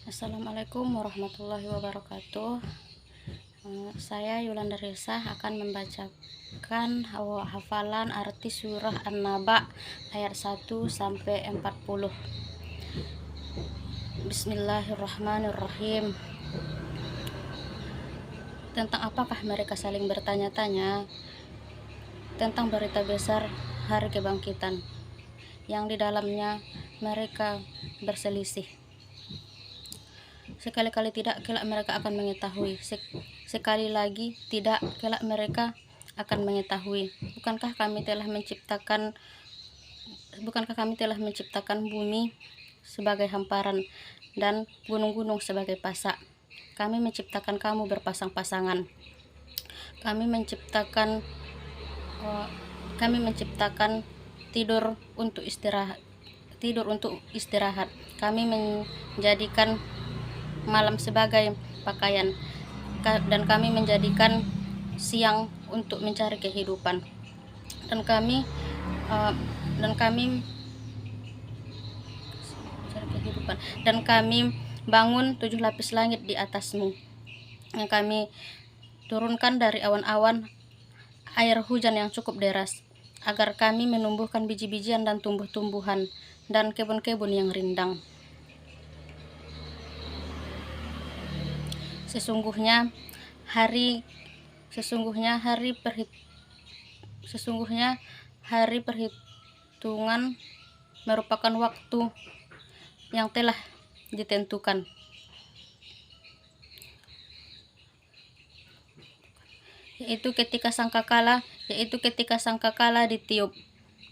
Assalamualaikum warahmatullahi wabarakatuh. Saya Yolanda Risa akan membacakan hafalan arti surah An-Naba ayat 1 sampai 40. Bismillahirrahmanirrahim. Tentang apakah mereka saling bertanya-tanya? Tentang berita besar hari kebangkitan yang di dalamnya mereka berselisih. Sekali-kali tidak, kelak mereka akan mengetahui. Sekali lagi tidak, kelak mereka akan mengetahui. Bukankah kami telah menciptakan bumi sebagai hamparan dan gunung-gunung sebagai pasak? Kami menciptakan kamu berpasang-pasangan. Kami menciptakan tidur untuk istirahat. Kami menjadikan malam sebagai pakaian, dan kami menjadikan siang untuk mencari kehidupan, dan kami bangun 7 lapis langit di atasmu, yang kami turunkan dari awan-awan air hujan yang cukup deras, agar kami menumbuhkan biji-bijian dan tumbuh-tumbuhan dan kebun-kebun yang rindang. Sesungguhnya hari perhitungan merupakan waktu yang telah ditentukan, yaitu ketika sangkakala ditiup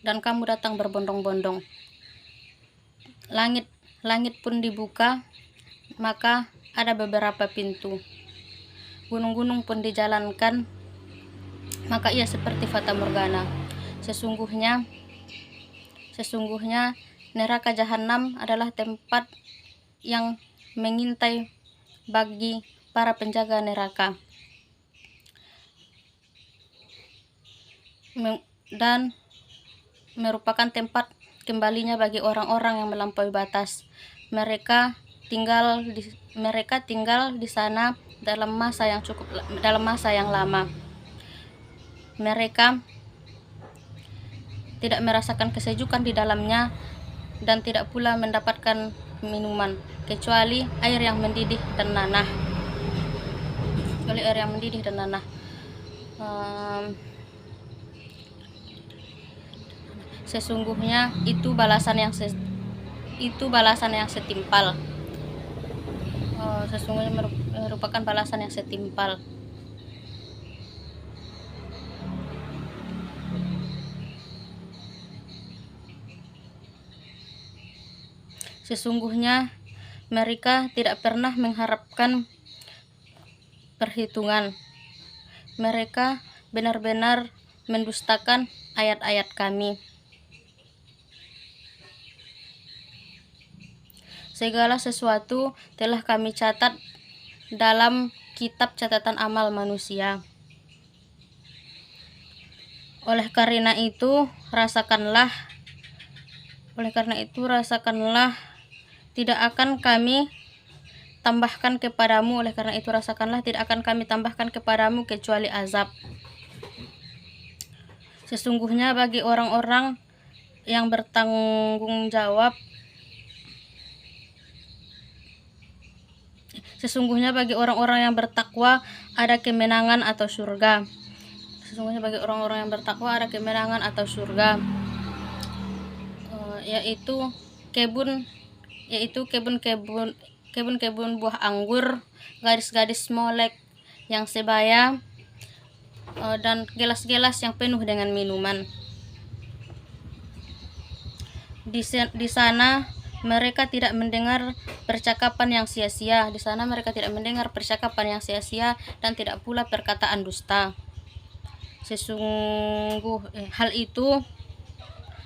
dan kamu datang berbondong-bondong. Langit pun dibuka, maka ada beberapa pintu. Gunung-gunung pun dijalankan, maka ia seperti fata morgana. Sesungguhnya neraka jahanam adalah tempat yang mengintai bagi para penjaga neraka, dan merupakan tempat kembalinya bagi orang-orang yang melampaui batas. Mereka tinggal di sana dalam masa yang lama. Mereka tidak merasakan kesejukan di dalamnya dan tidak pula mendapatkan minuman kecuali air yang mendidih dan nanah. Sesungguhnya itu balasan yang setimpal. Sesungguhnya merupakan balasan yang setimpal. Sesungguhnya mereka tidak pernah mengharapkan perhitungan. Mereka benar-benar mendustakan ayat-ayat kami. Segala sesuatu telah kami catat dalam kitab catatan amal manusia. Oleh karena itu rasakanlah, tidak akan kami tambahkan kepadamu kecuali azab. Sesungguhnya bagi orang-orang yang bertanggung jawab, sesungguhnya bagi orang-orang yang bertakwa ada kemenangan atau surga. Yaitu kebun-kebun buah anggur, gadis-gadis molek yang sebaya, dan gelas-gelas yang penuh dengan minuman. Di sana mereka tidak mendengar percakapan yang sia-sia. Dan tidak pula perkataan dusta.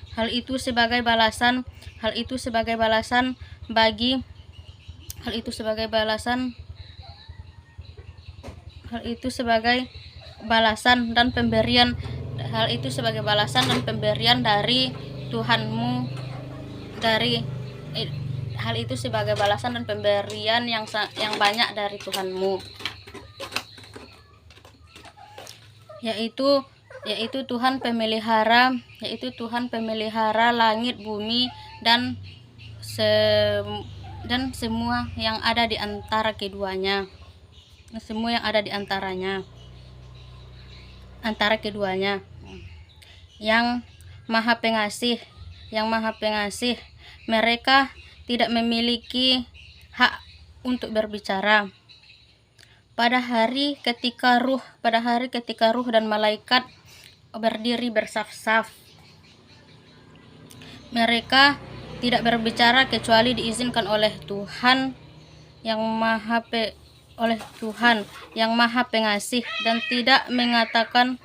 Hal itu sebagai balasan dan pemberian dari Tuhanmu, hal itu sebagai balasan dan pemberian yang banyak dari Tuhanmu, yaitu Tuhan pemelihara langit, bumi, dan semua yang ada di antara keduanya, yang Maha Pengasih. Mereka tidak memiliki hak untuk berbicara. Pada hari ketika ruh dan malaikat berdiri bersaf-saf, mereka tidak berbicara kecuali diizinkan oleh Tuhan yang Maha Pengasih, dan tidak mengatakan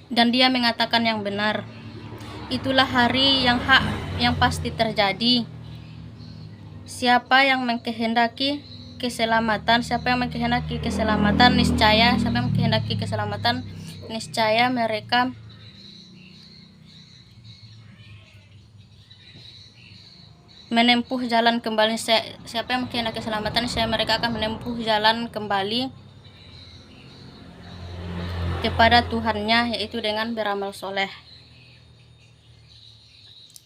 dan Dia mengatakan yang benar. Itulah hari yang pasti terjadi. Siapa yang mengkehendaki keselamatan, niscaya mereka menempuh jalan kembali. Siapa yang mengkehendaki keselamatan, mereka akan menempuh jalan kembali kepada Tuhannya, yaitu dengan beramal soleh.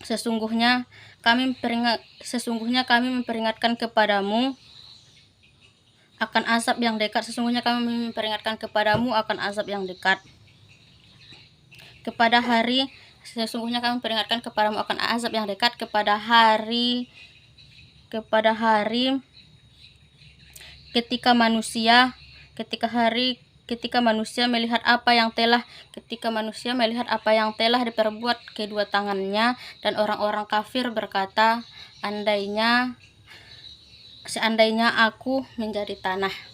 Sesungguhnya kami memperingatkan kepadamu akan azab yang dekat. Kepada hari ketika manusia melihat apa yang telah diperbuat kedua tangannya, dan orang-orang kafir berkata, seandainya aku menjadi tanah.